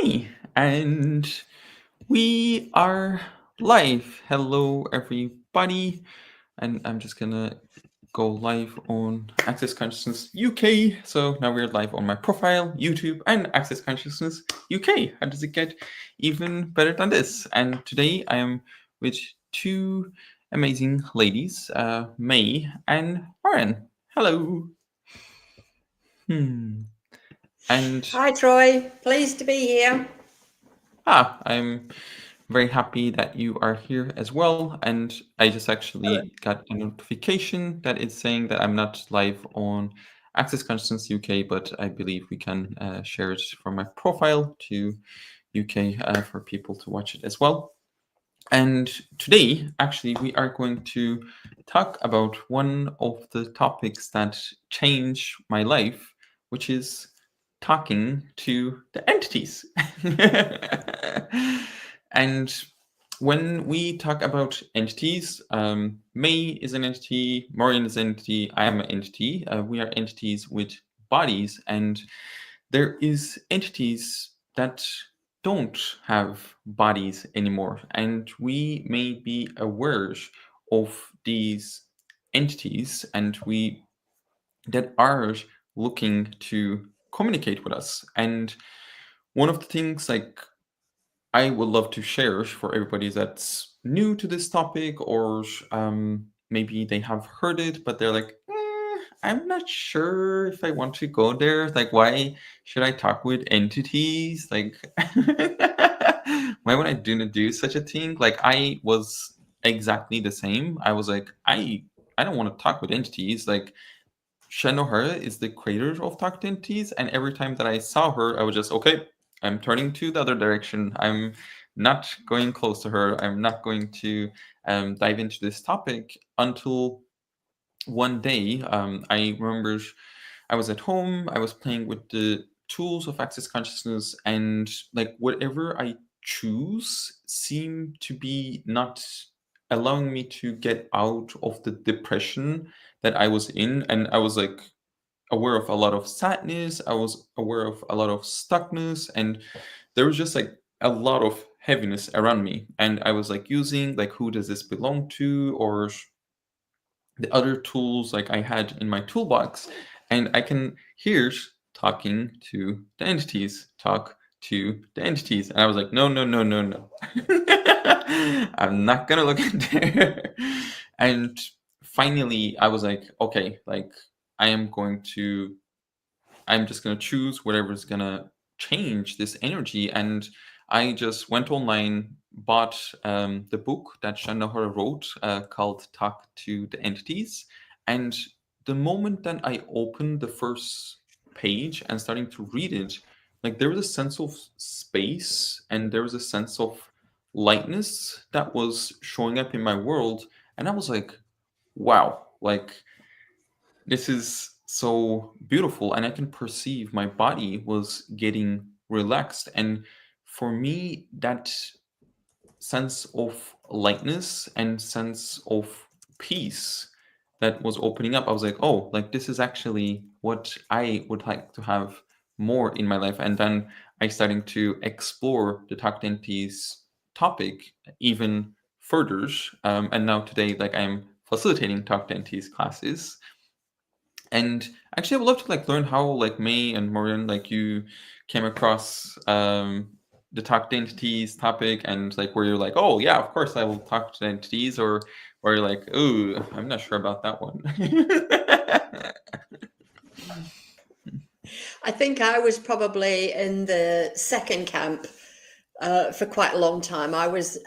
Okay, and we are live. Hello, everybody. And I'm just gonna go live on Access Consciousness UK. So now we're live on my profile, YouTube, and Access Consciousness UK. How does it get even better than this? And today I am with two amazing ladies, May and Lauren. Hello. And Hi, Troy. Pleased to be here. I'm very happy that you are here as well. And I just actually got a notification that it's saying that I'm not live on Access Consciousness UK, but I believe we can share it from my profile to UK for people to watch it as well. And today, actually, we are going to talk about one of the topics that change my life, which is talking to the entities. And when we talk about entities, May is an entity, Maureen is an entity, I am an entity. We are entities with bodies, and there is entities that don't have bodies anymore, and we may be aware of these entities, and we that are looking to communicate with us. And one of the things like I would love to share for everybody that's new to this topic, or maybe they have heard it, but they're like, I'm not sure if I want to go there. Like, why should I talk with entities? Like, why would I do such a thing? Like, I was exactly the same. I was like, I don't want to talk with entities. Like, Shanohara is the creator of Talk to Entities, and every time that I saw her, I was just okay. I'm turning to the other direction. I'm not going close to her. I'm not going to dive into this topic until one day. I remember I was at home. I was playing with the tools of Access Consciousness, and like whatever I choose seemed to be not allowing me to get out of the depression that I was in. And I was like aware of a lot of sadness. I was aware of a lot of stuckness, and there was just like a lot of heaviness around me. And I was like using like who does this belong to, or the other tools like I had in my toolbox, and I can hear talking to the entities, talk to the entities. And I was like, no, no, no, no, no. I'm not gonna look in there. And finally I was like, okay, like I am going to I'm just gonna choose whatever's gonna change this energy. And I just went online, bought the book that Shandahara wrote called Talk to the Entities. And the moment that I opened the first page and starting to read it, like there was a sense of space and there was a sense of lightness that was showing up in my world. And I was like, wow, like this is so beautiful, and I can perceive my body was getting relaxed. And for me, that sense of lightness and sense of peace that was opening up, I was like, oh, like this is actually what I would like to have more in my life. And then I started to explore the Takdenti's topic even further. And now today, like I'm facilitating Takdenti's classes. And actually, I would love to like learn how like May and Maureen, like you came across the talk to entities topic, and like where you're like, oh yeah, of course I will talk to entities, or where you're like, oh, I'm not sure about that one. I think I was probably in the second camp for quite a long time. I was,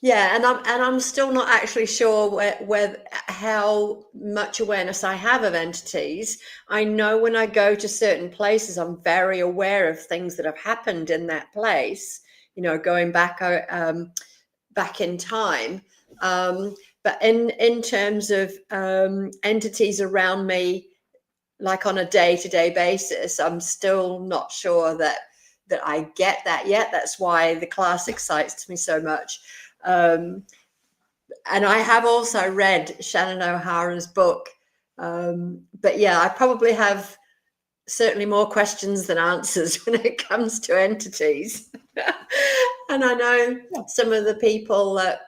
yeah, and I'm still not actually sure where how much awareness I have of entities. I know when I go to certain places, I'm very aware of things that have happened in that place. You know, going back in time. But in terms of entities around me, like on a day-to-day basis, I'm still not sure that I get that yet. That's why the class excites me so much. And I have also read Shannon O'Hara's book. But yeah, I probably have certainly more questions than answers when it comes to entities. And I know some of the people that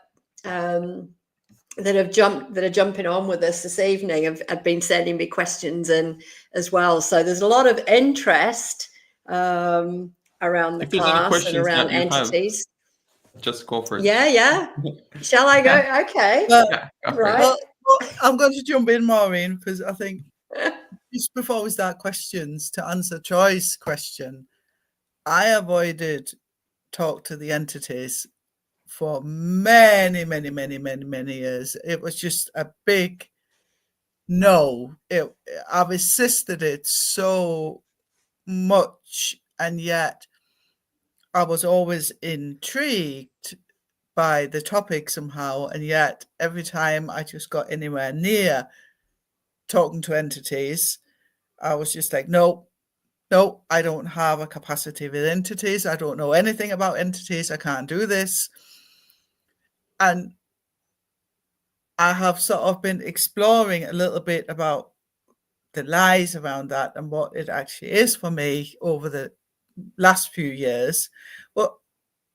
that are jumping on with us this evening have been sending me questions in as well. So there's a lot of interest around the If there's any class and questions around that you have, entities. just go for it. Yeah. Shall I go? Okay. Yeah, go for it. Right. Well, I'm going to jump in, Maureen, because I think just before we start questions, to answer Troy's question, I avoided talk to the entities for many years. It was just a big no. I've resisted it so much, and yet I was always intrigued by the topic somehow, and yet every time I just got anywhere near talking to entities, I was just like, no, I don't have a capacity with entities. I don't know anything about entities. I can't do this. And I have sort of been exploring a little bit about the lies around that and what it actually is for me over the last few years. But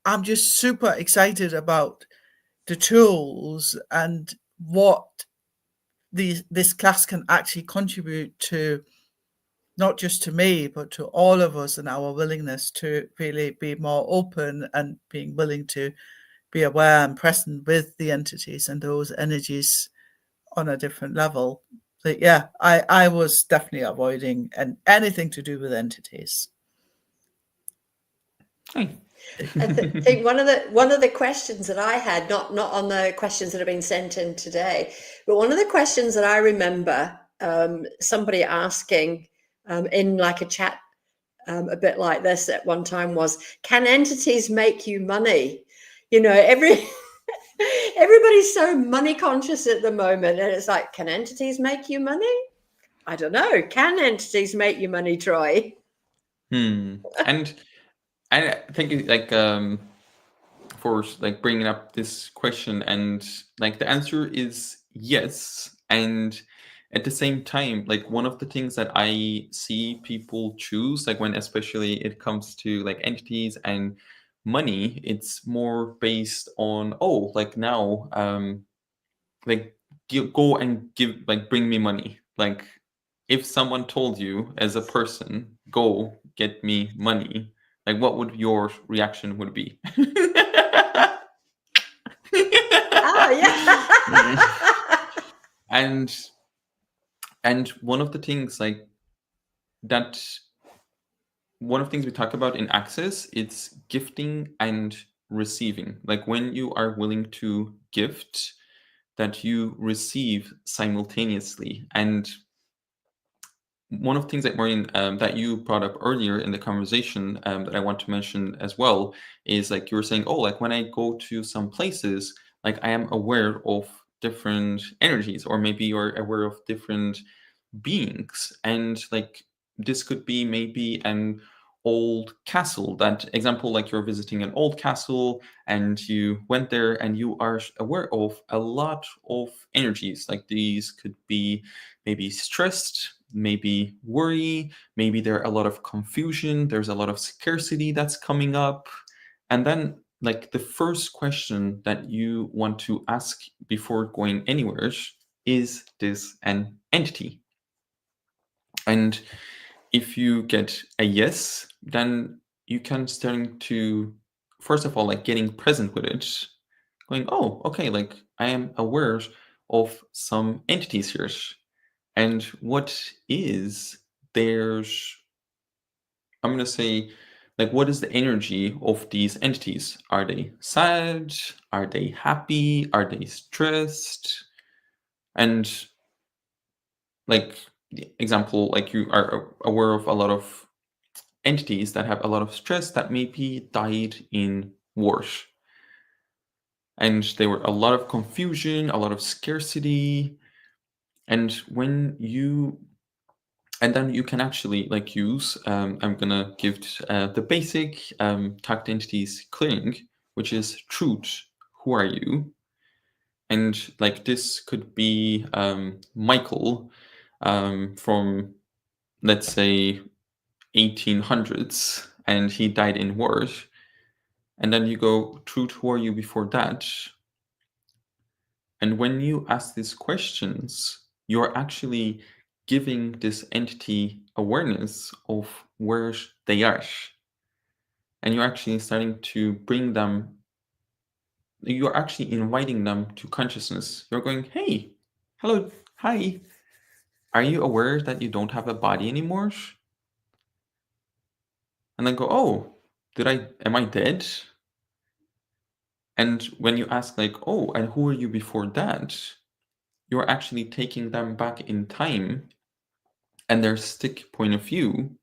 I'm just super excited about the tools and what this class can actually contribute to, not just to me, but to all of us, and our willingness to really be more open and being willing to be aware and present with the entities and those energies on a different level. But yeah, I was definitely avoiding anything to do with entities. Hey. I think one of the questions that I had, not on the questions that have been sent in today, but one of the questions that I remember somebody asking in like a chat a bit like this at one time was, can entities make you money? You know, everybody's so money conscious at the moment, and it's like, can entities make you money? I don't know. Can entities make you money, Troy? And I think like for like bringing up this question, and like the answer is yes. And at the same time, like one of the things that I see people choose, like when especially it comes to like entities and money, it's more based on, oh, like now like go and bring me money. Like if someone told you as a person, go get me money, like what would your reaction would be? Oh yeah. And one of the things like that, one of the things we talk about in Access, it's gifting and receiving. Like when you are willing to gift, that you receive simultaneously. And one of the things that Maureen, that you brought up earlier in the conversation, that I want to mention as well, is like you were saying, oh, like when I go to some places, like I am aware of different energies, or maybe you're aware of different beings, and like this could be maybe an old castle. That example, like you're visiting an old castle and you went there and you are aware of a lot of energies. Like these could be maybe stressed, maybe worry, maybe there are a lot of confusion, there's a lot of scarcity that's coming up. And then like the first question that you want to ask before going anywhere is this an entity? And if you get a yes, then you can start to, first of all, like getting present with it, going, oh, okay, like I am aware of some entities here. And what is there's, I'm going to say, like, what is the energy of these entities? Are they sad? Are they happy? Are they stressed? And like, example, like you are aware of a lot of entities that have a lot of stress that maybe died in wars. And there were a lot of confusion, a lot of scarcity. And when you, and then you can actually like use, I'm gonna give the basic tagged entities clearing, which is truth, who are you? And like this could be Michael from, let's say, 1800s and he died in wars. And then you go, truth, who are you before that? And when you ask these questions, you're actually giving this entity awareness of where they are. And you're actually starting to bring them, you're actually inviting them to consciousness. You're going, hey, hello, hi. Are you aware that you don't have a body anymore? And then go, oh, am I dead? And when you ask like, oh, and who are you before that? You're actually taking them back in time and their stick point of view.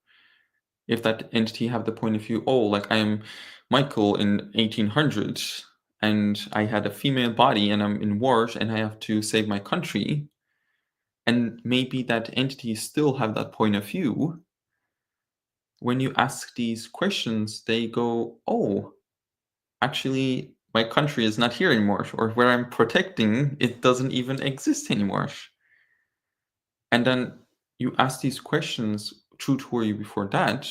If that entity have the point of view, oh, like I am Michael in 1800 and I had a female body and I'm in war and I have to save my country. And maybe that entity still have that point of view. When you ask these questions, they go, oh, actually, my country is not here anymore, or where I'm protecting, it doesn't even exist anymore. And then you ask these questions, truth, who are you before that?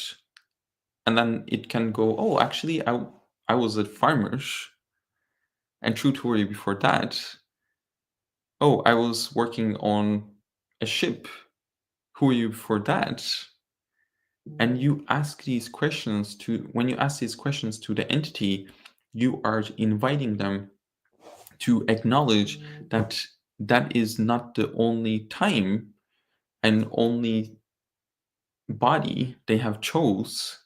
And then it can go, oh, actually, I was a farmer. And truth, who are you before that? Oh, I was working on a ship. Who are you before that? And you ask these questions when you ask these questions to the entity, you are inviting them to acknowledge that that is not the only time and only body they have chose.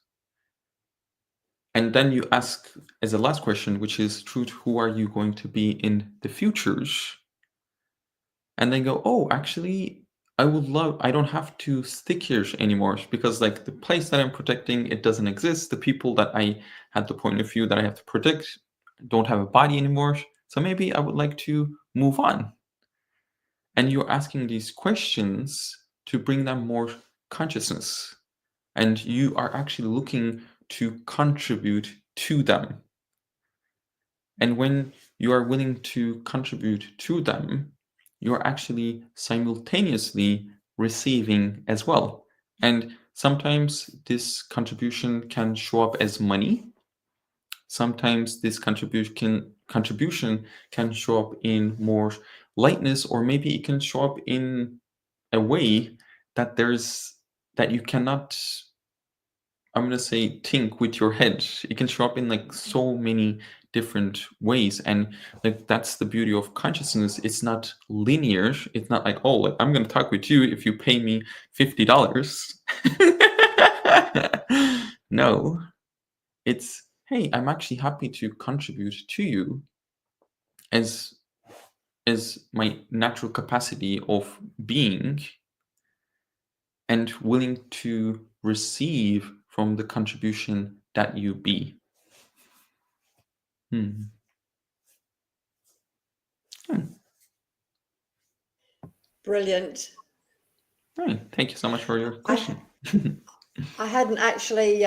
And then you ask as a last question, which is, truth, who are you going to be in the futures? And then go, oh, actually, I don't have to stick here anymore, because like the place that I'm protecting, it doesn't exist. The people that I had the point of view that I have to protect don't have a body anymore. So maybe I would like to move on. And you're asking these questions to bring them more consciousness. And you are actually looking to contribute to them. And when you are willing to contribute to them, you're actually simultaneously receiving as well. And sometimes this contribution can show up as money. Sometimes this contribution can show up in more lightness, or maybe it can show up in a way that you cannot, I'm going to say, think with your head. It can show up in like so many different ways. And like that's the beauty of consciousness. It's not linear. It's not like, oh, like, I'm going to talk with you if you pay me $50. No, it's, hey, I'm actually happy to contribute to you as my natural capacity of being, and willing to receive from the contribution that you be. Brilliant. Right. Thank you so much for your question. I hadn't actually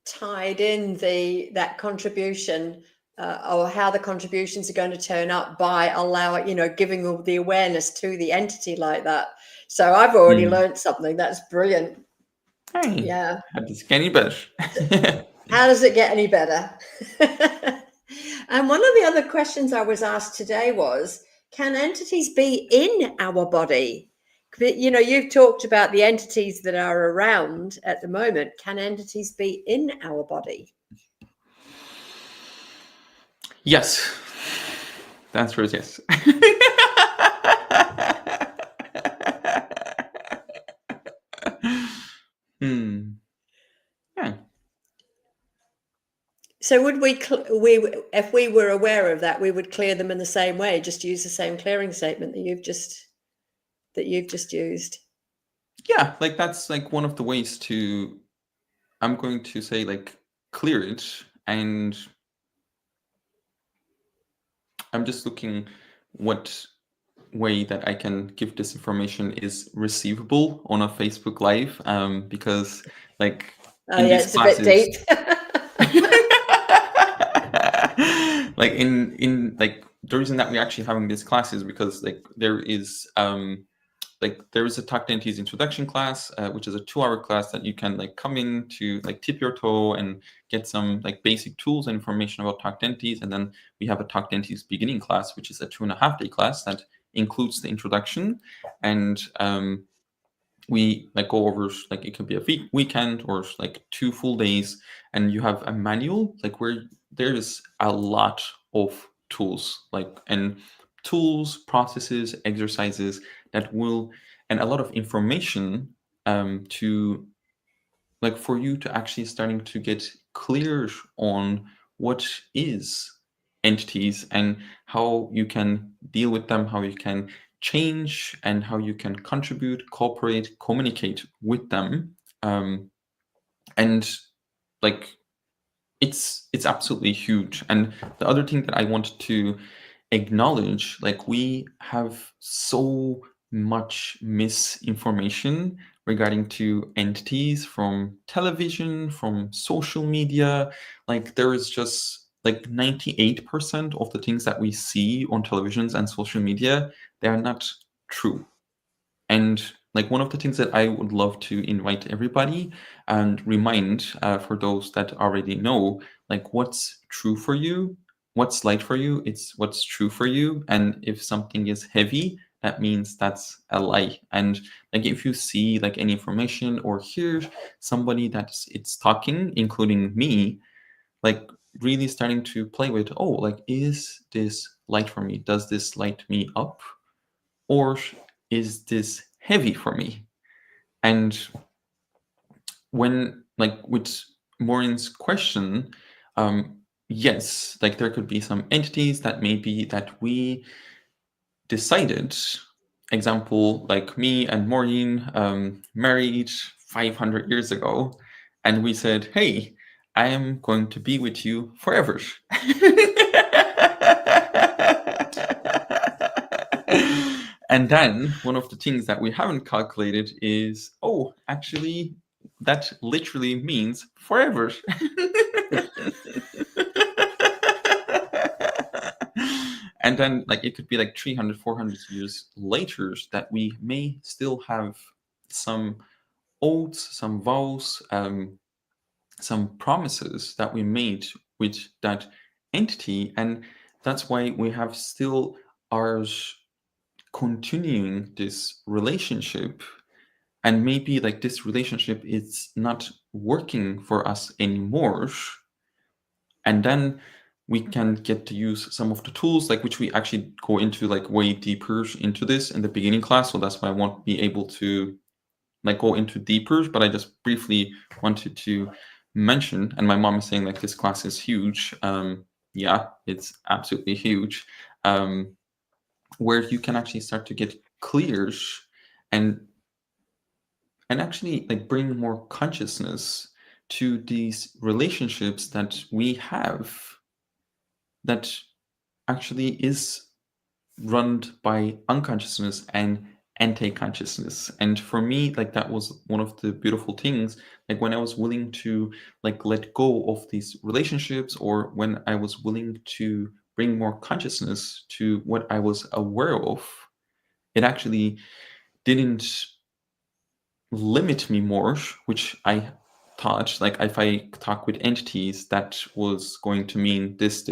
tied in that contribution or how the contributions are going to turn up by giving the awareness to the entity like that. So I've already learned something. That's brilliant. Hey, yeah. How does it get any better? How does it get any better? And one of the other questions I was asked today was, can entities be in our body? You know, you've talked about the entities that are around at the moment. Can entities be in our body? Yes. The answer is yes. Yeah. So would if we were aware of that, we would clear them in the same way, just use the same clearing statement that you've just used? Yeah, like that's like one of the ways to, I'm going to say, like, clear it. And I'm just looking what way that I can give this information is receivable on a Facebook Live, because like it's classes, a bit deep. Like in like the reason that we're actually having this class is because like there is like there is a Talk to Entities introduction class, which is a 2-hour class that you can like come in to like tip your toe and get some like basic tools and information about Talk to Entities. And then we have a Talk to Entities beginning class, which is a 2.5-day class that includes the introduction. And we like go over, like it could be a weekend or like 2 full days, and you have a manual like where there's a lot of tools, like and tools, processes, exercises that will, and a lot of information to like for you to actually starting to get clear on what is entities and how you can deal with them, how you can change, and how you can contribute, cooperate, communicate with them. And like it's absolutely huge. And the other thing that I want to acknowledge, like we have so much misinformation regarding to entities from television, from social media. Like there is just like 98% of the things that we see on televisions and social media, they are not true. And like one of the things that I would love to invite everybody and remind for those that already know, like what's true for you, what's light for you, it's what's true for you. And if something is heavy, that means that's a lie. And like if you see like any information or hear somebody it's talking, including me, like really starting to play with, oh, like is this light for me? Does this light me up? Or is this heavy for me? And when like with Maureen's question, yes, like there could be some entities that maybe that we decided, example, like me and Maureen married 500 years ago, and we said, hey, I am going to be with you forever. And then one of the things that we haven't calculated is, oh, actually, that literally means forever. And then like it could be like 300, 400 years later that we may still have some oaths, some vows, some promises that we made with that entity. And that's why we have still our continuing this relationship, and maybe like this relationship is not working for us anymore, and then we can get to use some of the tools, like which we actually go into like way deeper into this in the beginning class, so that's why I won't be able to like go into deeper, but I just briefly wanted to mention. And my mom is saying like this class is huge. Yeah, it's absolutely huge. Where you can actually start to get clear and actually like bring more consciousness to these relationships that we have that actually is run by unconsciousness and anti-consciousness. And for me, like that was one of the beautiful things, like when I was willing to like let go of these relationships, or when I was willing to bring more consciousness to what I was aware of, it actually didn't limit me more, which I thought, like if I talk with entities, that was going to mean this.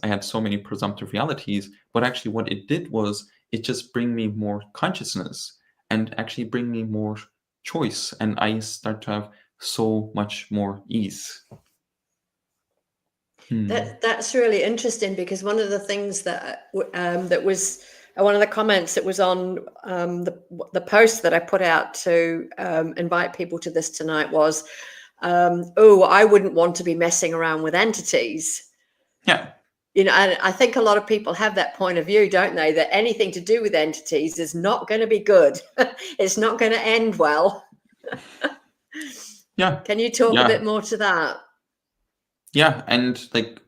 I had so many presumptive realities, but actually what it did was it just bring me more consciousness and actually bring me more choice, and I start to have so much more ease. That's really interesting, because one of the things that that was one of the comments that was on the post that I put out to invite people to this tonight was, oh, I wouldn't want to be messing around with entities. Yeah. You know, and I think a lot of people have that point of view, don't they? That anything to do with entities is not going to be good. It's not going to end well. Yeah. Can you talk a bit more to that? Yeah, and like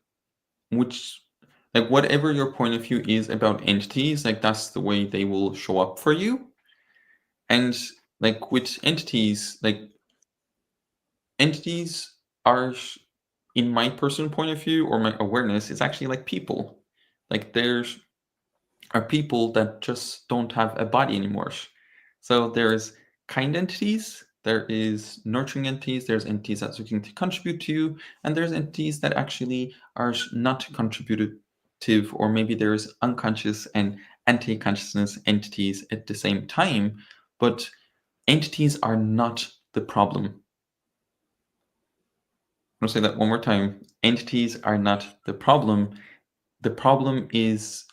whatever your point of view is about entities, like that's the way they will show up for you. And like with entities, like entities are, in my personal point of view or my awareness, it's actually like people. Like are people that just don't have a body anymore. So there's kind entities, there is nurturing entities, there's entities that's looking to contribute to you, and there's entities that actually are not contributive, or maybe there's unconscious and anti-consciousness entities at the same time, but entities are not the problem. I'm going to say that one more time. Entities are not the problem. The problem is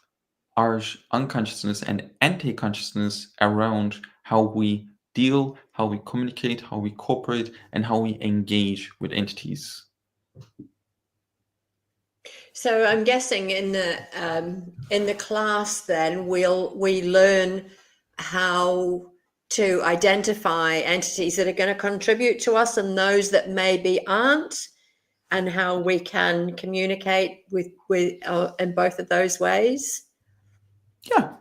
our unconsciousness and anti-consciousness around how we deal, how we communicate, how we cooperate, and how we engage with entities. So I'm guessing in the class then we learn how to identify entities that are going to contribute to us and those that maybe aren't, and how we can communicate with in both of those ways. Yeah,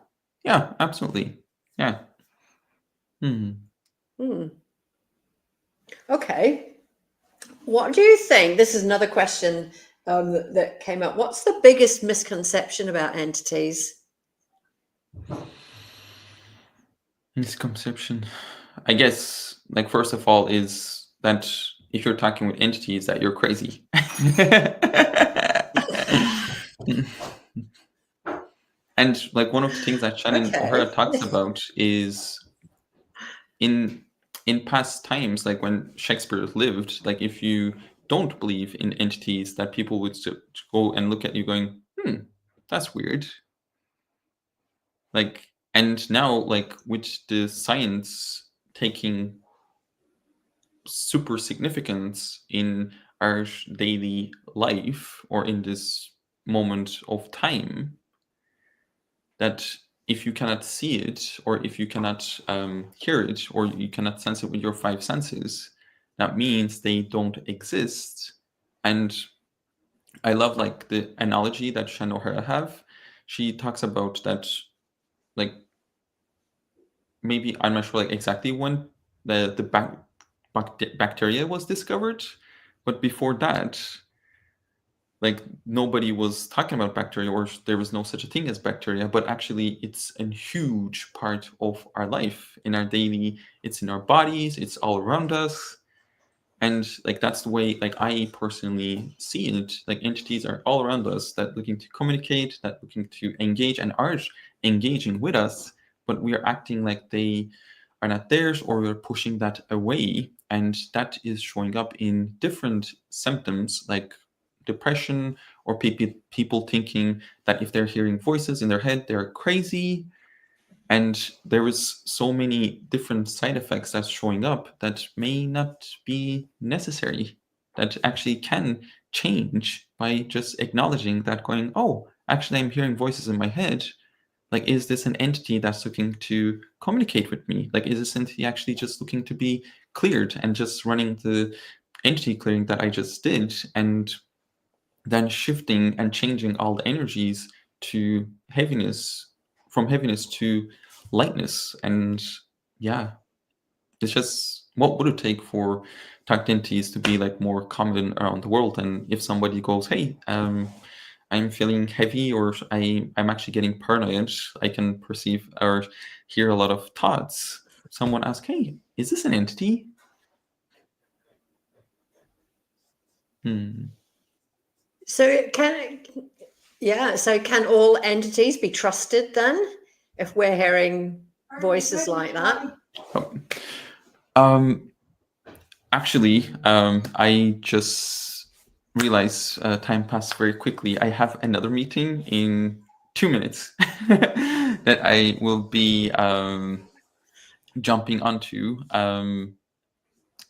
absolutely. Yeah. Okay. What do you think? This is another question that came up. What's the biggest misconception about entities? Misconception, I guess, like, first of all, is that if you're talking with entities, that you're crazy. And like one of the things that Shannon O'Hara talks about is in past times, like when Shakespeare lived, like if you don't believe in entities, that people would go and look at you going, that's weird. Like, and now, like, with the science taking super significance in our daily life or in this moment of time, that if you cannot see it, or if you cannot hear it, or you cannot sense it with your five senses, that means they don't exist. And I love like the analogy that Shannon O'Hara have. She talks about that, like, maybe I'm not sure like exactly when the bacteria was discovered, but before that, like, nobody was talking about bacteria, or there was no such a thing as bacteria, but actually it's a huge part of our life, in our daily, it's in our bodies, it's all around us. And like, that's the way, like, I personally see it. Like, entities are all around us, that looking to communicate, that looking to engage, and are engaging with us, but we are acting like they are not theirs, or we're pushing that away. And that is showing up in different symptoms, like depression, or people thinking that if they're hearing voices in their head, they're crazy. And there is so many different side effects that's showing up that may not be necessary, that actually can change by just acknowledging that, going, oh, actually, I'm hearing voices in my head. Like, is this an entity that's looking to communicate with me? Like, is this entity actually just looking to be cleared, and just running the entity clearing that I just did, and then shifting and changing all the energies to heaviness, from heaviness to lightness? And yeah, it's just, what would it take for takt entities to be like more common around the world? And if somebody goes, hey, I'm feeling heavy, or I'm actually getting paranoid, I can perceive or hear a lot of thoughts. Someone asks, hey, is this an entity? So can all entities be trusted then, if we're hearing voices like that? Actually, I just realized time passed very quickly. I have another meeting in 2 minutes that I will be jumping onto.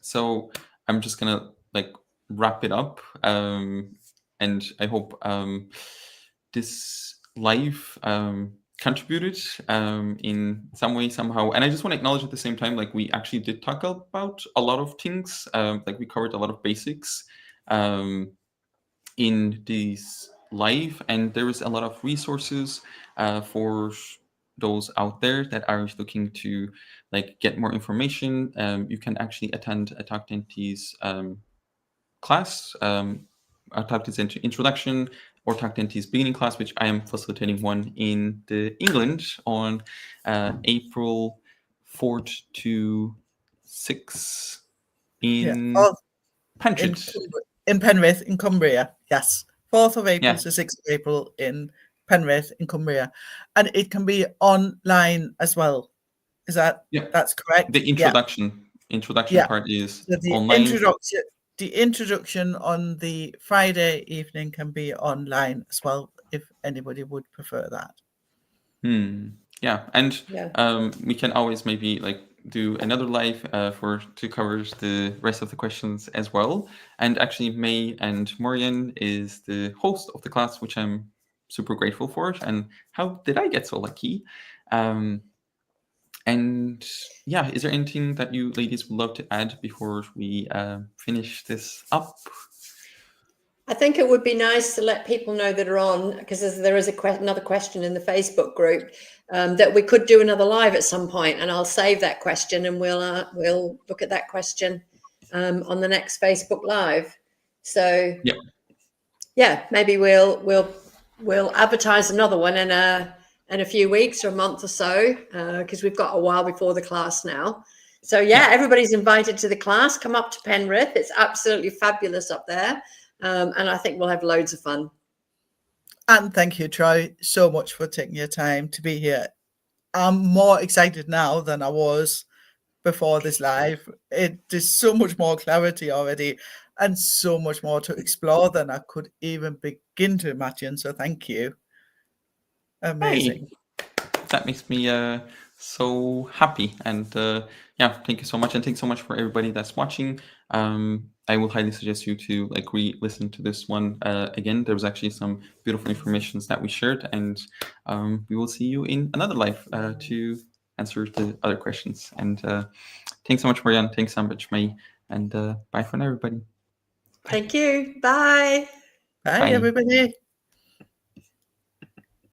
So I'm just gonna like wrap it up, and I hope this live contributed in some way, somehow. And I just want to acknowledge at the same time, like, we actually did talk about a lot of things. Like, we covered a lot of basics in this live, and there is a lot of resources for those out there that are looking to like get more information. You can actually attend a Takt Entities class, a Takt Entities introduction, Orthodox NT's beginning class, which I am facilitating one in the England on April 4th to 6th in Penrith. In Penrith, in Cumbria. Yes, 4th of April Yeah. to 6th of April in Penrith, in Cumbria, and it can be online as well. Is that that's correct? The introduction part is so the online. The introduction on the Friday evening can be online as well, if anybody would prefer that. Yeah, and we can always maybe like do another live to cover the rest of the questions as well. And actually, May and Marian is the host of the class, which I'm super grateful for. And how did I get so lucky? And yeah, is there anything that you ladies would love to add before we finish this up? I think it would be nice to let people know that are on, because there is another question in the Facebook group, that we could do another live at some point, and I'll save that question and we'll look at that question on the next Facebook Live. So yeah, maybe we'll advertise another one in a few weeks or a month or so, because we've got a while before the class now. So yeah, everybody's invited to the class. Come up to Penrith. It's absolutely fabulous up there. And I think we'll have loads of fun. And thank you, Troy, so much for taking your time to be here. I'm more excited now than I was before this live. There's so much more clarity already and so much more to explore than I could even begin to imagine. So thank you. Amazing. Hey, that makes me so happy. And thank you so much. And thanks so much for everybody that's watching. I will highly suggest you to like re-listen to this one again. There was actually some beautiful information that we shared, and we will see you in another live to answer the other questions. And thanks so much, Marianne. Thanks so much, May. And bye for now, everybody. Bye. Thank you. Bye. Bye, everybody.